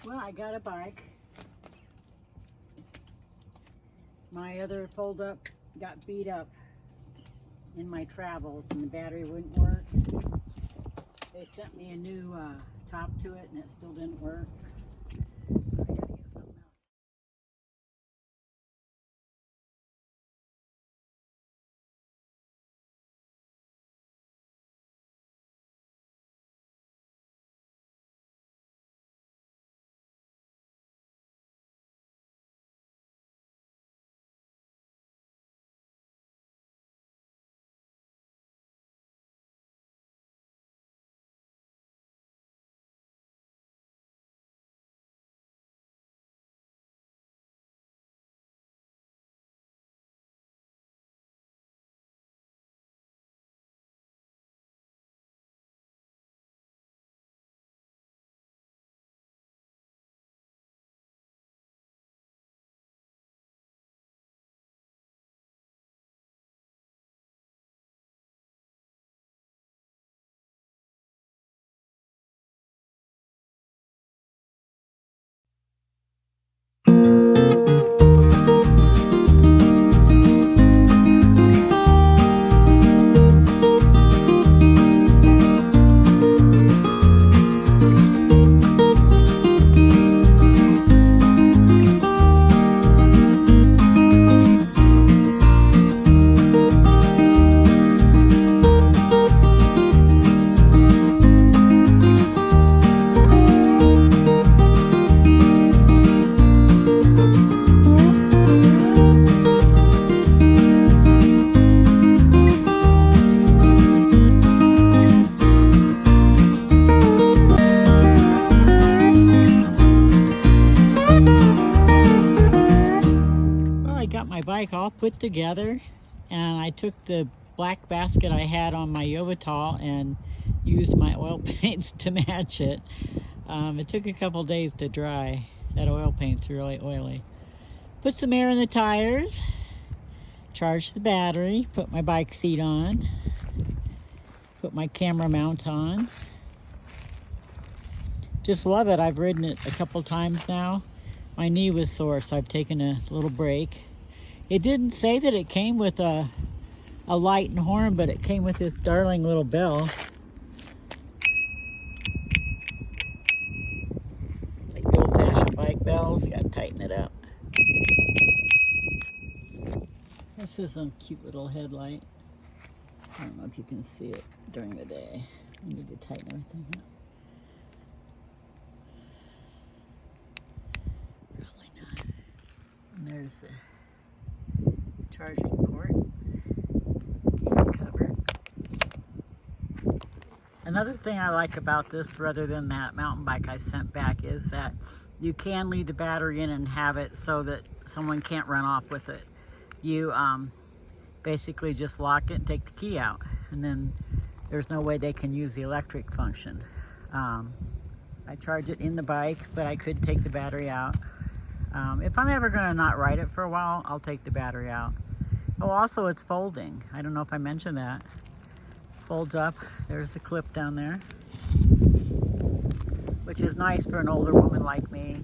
Well, I got a bike. My other fold-up got beat up in my travels and the battery wouldn't work. They sent me a new top to it and it still didn't work. I gotta get something else. All put together, and I took the black basket I had on my Yovital and used my oil paints to match it. It took a couple days to dry. That oil paint's really oily. Put some air in the tires, charged the battery, put my bike seat on, put my camera mount on. Just love it. I've ridden it a couple times now. My knee was sore, so I've taken a little break. It didn't say that it came with a light and horn, but it came with this darling little bell. Like the old-fashioned bike bells. You gotta tighten it up. This is a cute little headlight. I don't know if you can see it during the day. I need to tighten everything up. Probably not. And there's the charging port, even covered. Another thing I like about this, rather than that mountain bike I sent back, is that you can leave the battery in and have it so that someone can't run off with it. You basically just lock it and take the key out, and then there's no way they can use the electric function. I charge it in the bike, but I could take the battery out. If I'm ever going to not ride it for a while, I'll take the battery out. Oh, also it's folding. I don't know if I mentioned that. Folds up. There's the clip down there, which is nice for an older woman like me.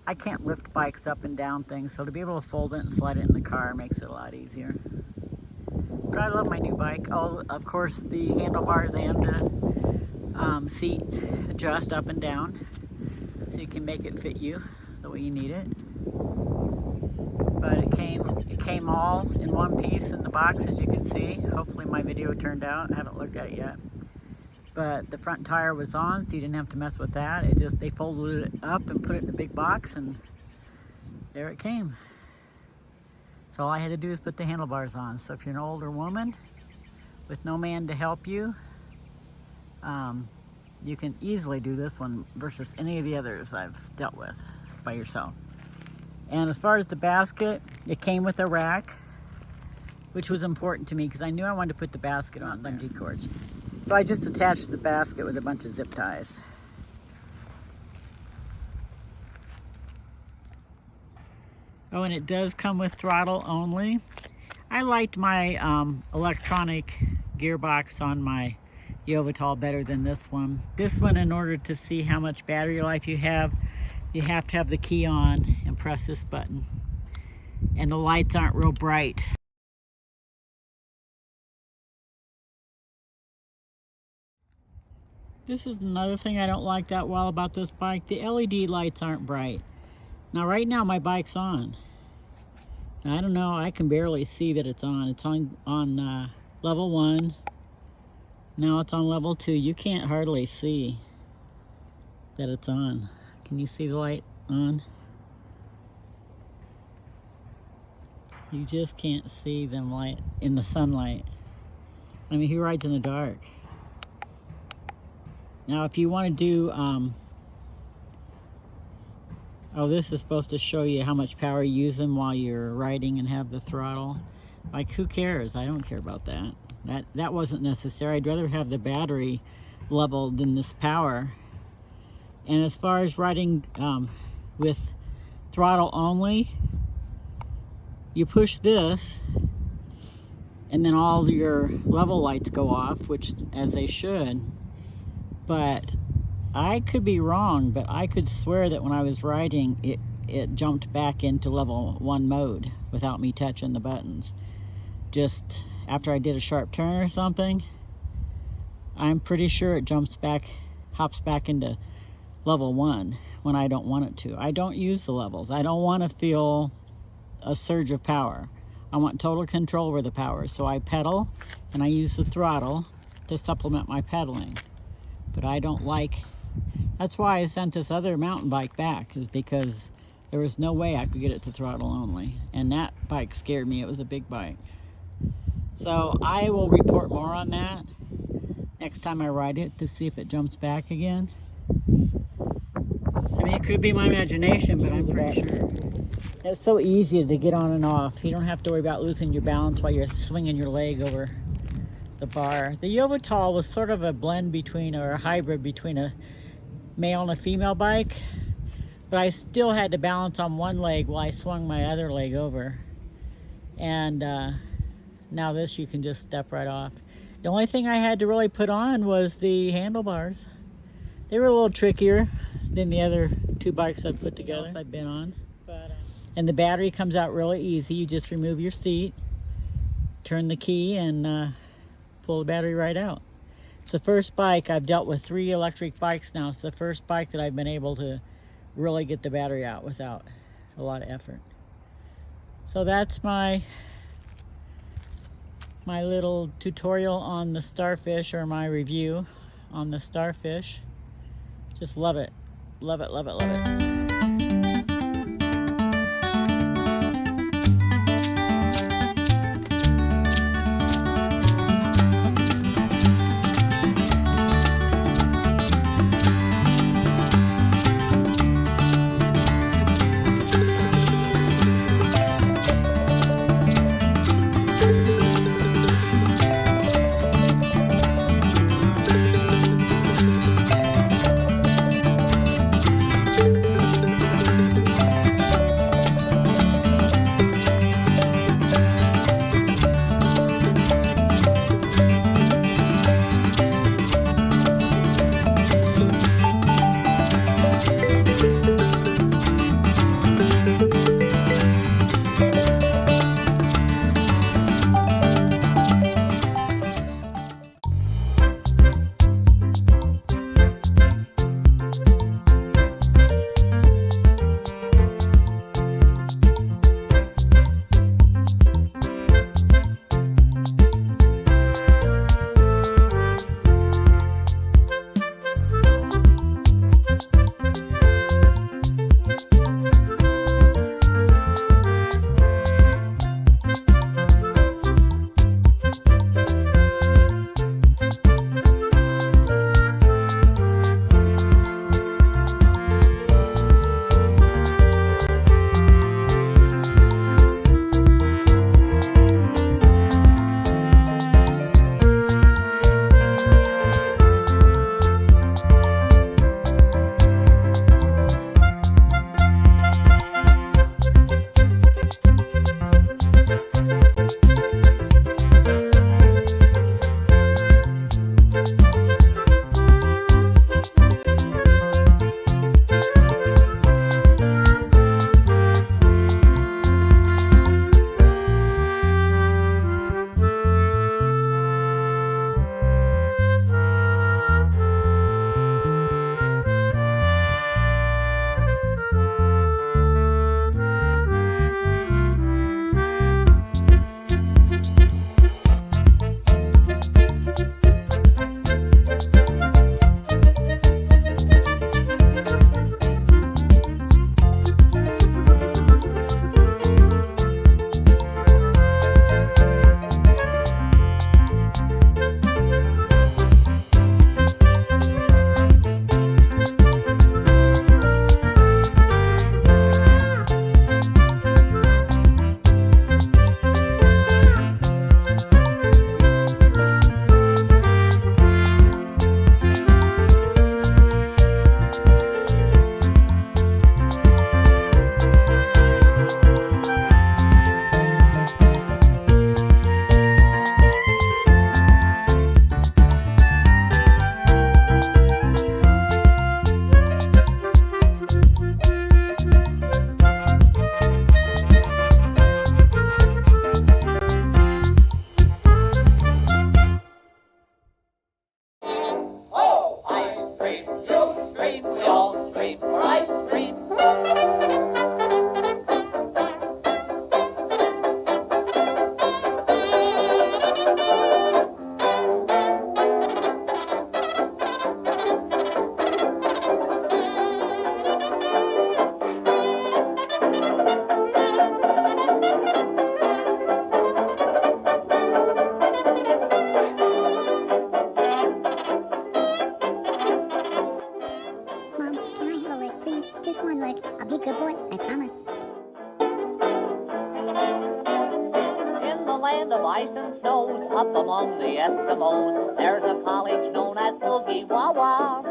I can't lift bikes up and down things, so to be able to fold it and slide it in the car makes it a lot easier. But I love my new bike. Oh, of course, the handlebars and the seat adjust up and down, so you can make it fit you the way you need it. But it came all in one piece in the box, as you can see. Hopefully my video turned out. I haven't looked at it yet. But the front tire was on, so you didn't have to mess with that. They folded it up and put it in a big box, and there it came. So all I had to do is put the handlebars on. So if you're an older woman with no man to help you, you can easily do this one versus any of the others I've dealt with by yourself. And as far as the basket, it came with a rack, which was important to me because I knew I wanted to put the basket on bungee cords. So I just attached the basket with a bunch of zip ties. Oh, and it does come with throttle only. I liked my electronic gearbox on my Yovital better than this one. This one, in order to see how much battery life you have, you have to have the key on and press this button. And the lights aren't real bright. This is another thing I don't like that well about this bike. The LED lights aren't bright. Now right now my bike's on. I don't know, I can barely see that it's on. It's on level 1. Now it's on level 2. You can't hardly see that it's on. Can you see the light on? You just can't see them light in the sunlight. I mean, he rides in the dark. Now if you want to do, oh, this is supposed to show you how much power you use them while you're riding and have the throttle. Like, who cares? I don't care about that. That wasn't necessary. I'd rather have the battery leveled than this power. And as far as riding with throttle only, you push this and then all your level lights go off, which as they should. But I could be wrong, but I could swear that when I was riding, it jumped back into level 1 mode without me touching the buttons. Just after I did a sharp turn or something, I'm pretty sure it hops back into level 1 when I don't want it to. I don't use the levels. I don't want to feel a surge of power. I want total control over the power. So I pedal and I use the throttle to supplement my pedaling. But I don't like, that's why I sent this other mountain bike back, is because there was no way I could get it to throttle only. And that bike scared me. It was a big bike. So I will report more on that next time I ride it to see if it jumps back again. I mean, it could be my imagination, but I'm pretty sure. It's so easy to get on and off. You don't have to worry about losing your balance while you're swinging your leg over the bar. The Yovital was sort of a blend between, or a hybrid between a male and a female bike, but I still had to balance on one leg while I swung my other leg over. And now this you can just step right off. The only thing I had to really put on was the handlebars. They were a little trickier than the other 2 bikes I've put together I've been on. And the battery comes out really easy. You just remove your seat, turn the key, and pull the battery right out. It's the first bike. I've dealt with 3 electric bikes now. It's the first bike that I've been able to really get the battery out without a lot of effort. So that's my little tutorial on the Starfish, or my review on the Starfish. Just love it. Love it, love it, love it. land of ice and snows, up among the Eskimos, there's a college known as Boogie Wawa.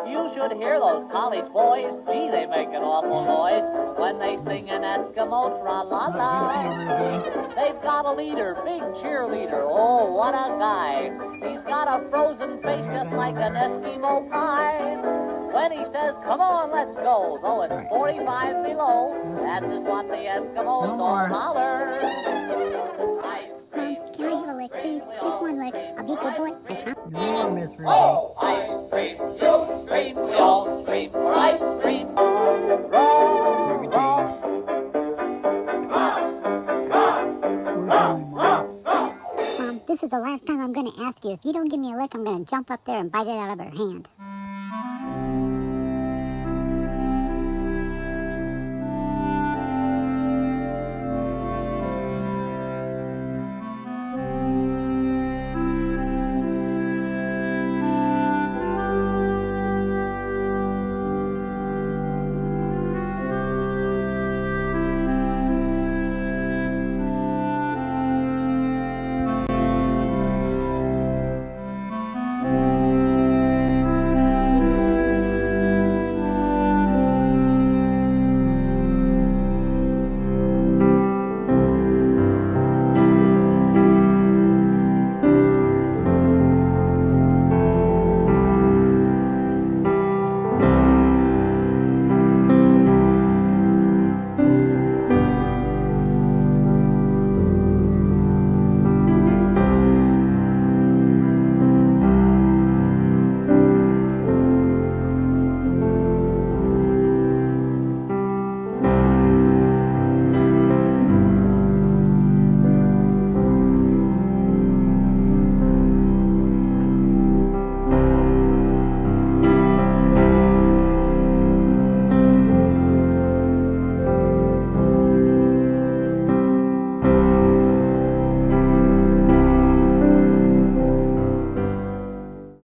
You should hear those college boys, gee, they make an awful noise when they sing an Eskimo tra-la-la. They've got a leader, big cheerleader, oh, what a guy. He's got a frozen face just like an Eskimo pie. When he says, come on, let's go, though it's 45 below, that is what the Eskimos all holler. Mom, can I have a lick, please? Just one lick. I'll be a good boy. I promise. No, Miss Ruby. Oh, ice cream, you scream, we all scream for ice cream. Mom, this is the last time I'm going to ask you. If you don't give me a lick, I'm going to jump up there and bite it out of her hand.